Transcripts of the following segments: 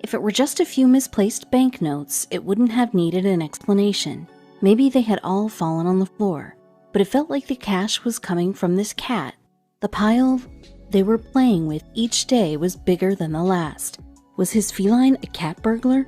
If it were just a few misplaced banknotes, it wouldn't have needed an explanation. Maybe they had all fallen on the floor, but it felt like the cash was coming from this cat. The pile they were playing with each day was bigger than the last. Was his feline a cat burglar?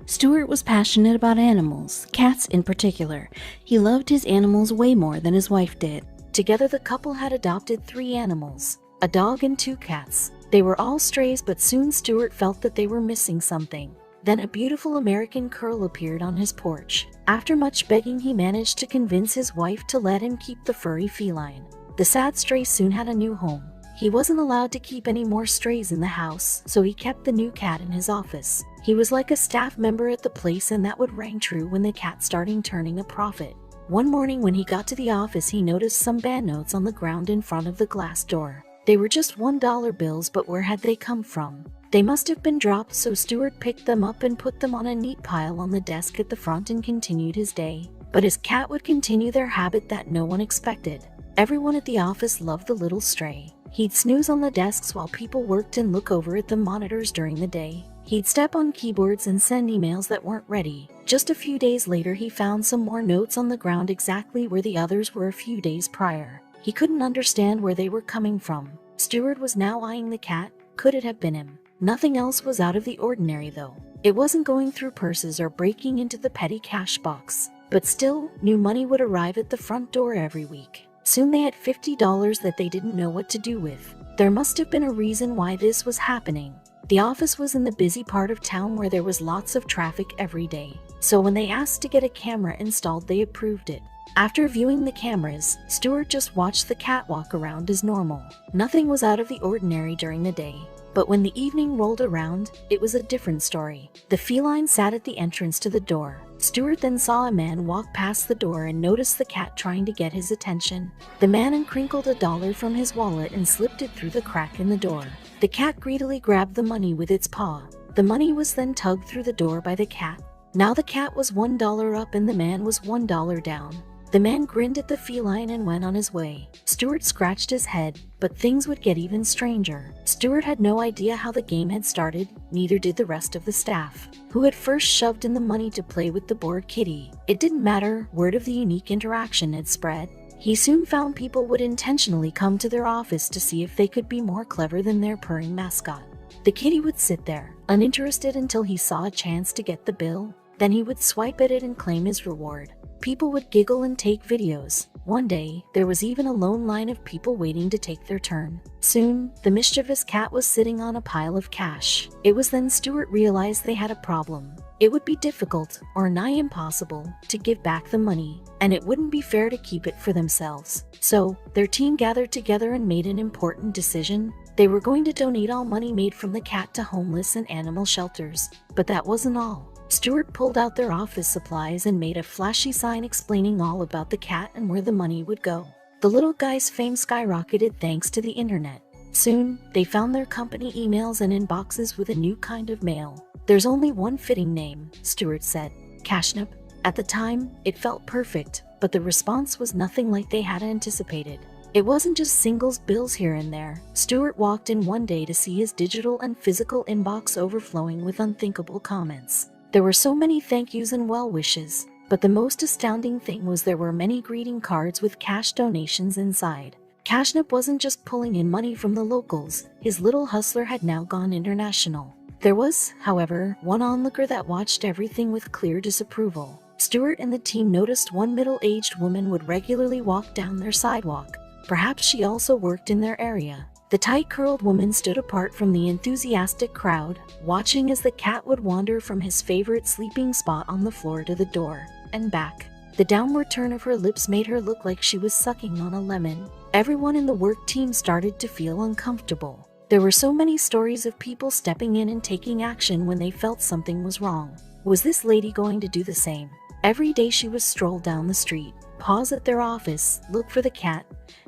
Stuart was passionate about animals, cats in particular. He loved his animals way more than his wife did. Together the couple had adopted 3 animals, a dog and 2 cats. They were all strays, but soon Stuart felt that they were missing something. Then a beautiful American curl appeared on his porch. After much begging, he managed to convince his wife to let him keep the furry feline. The sad stray soon had a new home. He wasn't allowed to keep any more strays in the house, so he kept the new cat in his office. He was like a staff member at the place, and that would ring true when the cat started turning a profit. One morning when he got to the office, he noticed some banknotes on the ground in front of the glass door. They were just $1 bills, but where had they come from? They must have been dropped, so Stuart picked them up and put them on a neat pile on the desk at the front and continued his day. But his cat would continue their habit that no one expected. Everyone at the office loved the little stray. He'd snooze on the desks while people worked and look over at the monitors during the day. He'd step on keyboards and send emails that weren't ready. Just a few days later, he found some more notes on the ground exactly where the others were a few days prior. He couldn't understand where they were coming from. Stuart was now eyeing the cat. Could it have been him? Nothing else was out of the ordinary, though. It wasn't going through purses or breaking into the petty cash box. But still, new money would arrive at the front door every week. Soon they had $50 that they didn't know what to do with. There must have been a reason why this was happening. The office was in the busy part of town where there was lots of traffic every day. So when they asked to get a camera installed, they approved it. After viewing the cameras, Stuart just watched the cat walk around as normal. Nothing was out of the ordinary during the day. But when the evening rolled around, it was a different story. The feline sat at the entrance to the door. Stuart then saw a man walk past the door and noticed the cat trying to get his attention. The man uncrinkled $1 from his wallet and slipped it through the crack in the door. The cat greedily grabbed the money with its paw. The money was then tugged through the door by the cat. Now the cat was $1 up and the man was $1 down. The man grinned at the feline and went on his way. Stuart scratched his head, but things would get even stranger. Stuart had no idea how the game had started, neither did the rest of the staff, who had first shoved in the money to play with the bored kitty. It didn't matter, word of the unique interaction had spread. He soon found people would intentionally come to their office to see if they could be more clever than their purring mascot. The kitty would sit there, uninterested until he saw a chance to get the bill. Then he would swipe at it and claim his reward. People would giggle and take videos. One day, there was even a lone line of people waiting to take their turn. Soon, the mischievous cat was sitting on a pile of cash. It was then Stuart realized they had a problem. It would be difficult, or nigh impossible, to give back the money, and it wouldn't be fair to keep it for themselves. So, their team gathered together and made an important decision. They were going to donate all money made from the cat to homeless and animal shelters. But that wasn't all. Stuart pulled out their office supplies and made a flashy sign explaining all about the cat and where the money would go. The little guy's fame skyrocketed thanks to the internet. Soon, they found their company emails and inboxes with a new kind of mail. There's only one fitting name, Stuart said. Cashnip. At the time, it felt perfect, but the response was nothing like they had anticipated. It wasn't just singles bills here and there. Stuart walked in one day to see his digital and physical inbox overflowing with unthinkable comments. There were so many thank yous and well wishes, but the most astounding thing was there were many greeting cards with cash donations inside. Cashnip wasn't just pulling in money from the locals, his little hustler had now gone international. There was, however, one onlooker that watched everything with clear disapproval. Stuart and the team noticed one middle-aged woman would regularly walk down their sidewalk. Perhaps she also worked in their area. The tight-curled woman stood apart from the enthusiastic crowd, watching as the cat would wander from his favorite sleeping spot on the floor to the door, and back. The downward turn of her lips made her look like she was sucking on a lemon. Everyone in the work team started to feel uncomfortable. There were so many stories of people stepping in and taking action when they felt something was wrong. Was this lady going to do the same? Every day she would stroll down the street, pause at their office, look for the cat,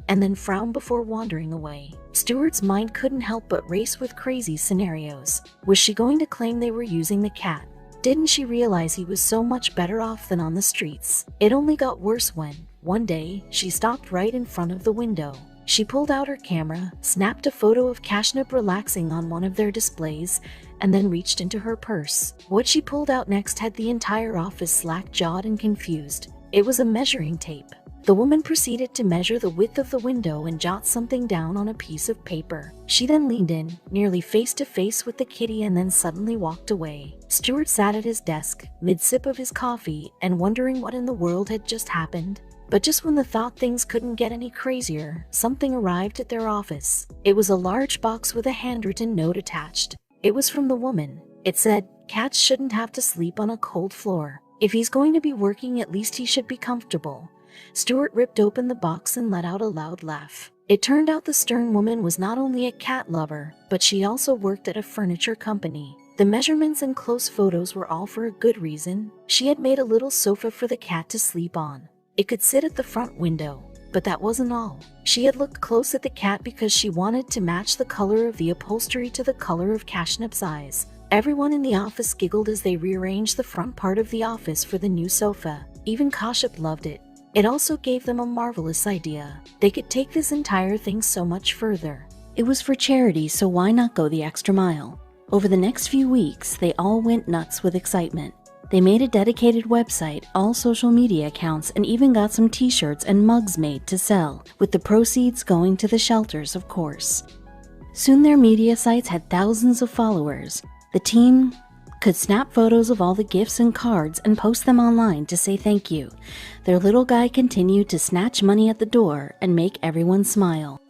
and then frown before wandering away. Stuart's mind couldn't help but race with crazy scenarios. Was she going to claim they were using the cat? Didn't she realize he was so much better off than on the streets? It only got worse when, one day, she stopped right in front of the window. She pulled out her camera, snapped a photo of Cashnip relaxing on one of their displays, and then reached into her purse. What she pulled out next had the entire office slack-jawed and confused. It was a measuring tape. The woman proceeded to measure the width of the window and jot something down on a piece of paper. She then leaned in, nearly face to face with the kitty, and then suddenly walked away. Stuart sat at his desk, mid-sip of his coffee, and wondering what in the world had just happened. But just when the thought things couldn't get any crazier, something arrived at their office. It was a large box with a handwritten note attached. It was from the woman. It said, "Cats shouldn't have to sleep on a cold floor. If he's going to be working, at least he should be comfortable." Stuart ripped open the box and let out a loud laugh. It turned out the stern woman was not only a cat lover, but she also worked at a furniture company. The measurements and close photos were all for a good reason. She had made a little sofa for the cat to sleep on. It could sit at the front window. But that wasn't all. She had looked close at the cat because she wanted to match the color of the upholstery to the color of Cashnip's eyes. Everyone in the office giggled as they rearranged the front part of the office for the new sofa. Even Kashyap loved it. It also gave them a marvelous idea. They could take this entire thing so much further. It was for charity, so why not go the extra mile? Over the next few weeks, they all went nuts with excitement. They made a dedicated website, all social media accounts, and even got some t-shirts and mugs made to sell, with the proceeds going to the shelters, of course. Soon their media sites had thousands of followers. The team could snap photos of all the gifts and cards and post them online to say thank you. Their little guy continued to snatch money at the door and make everyone smile.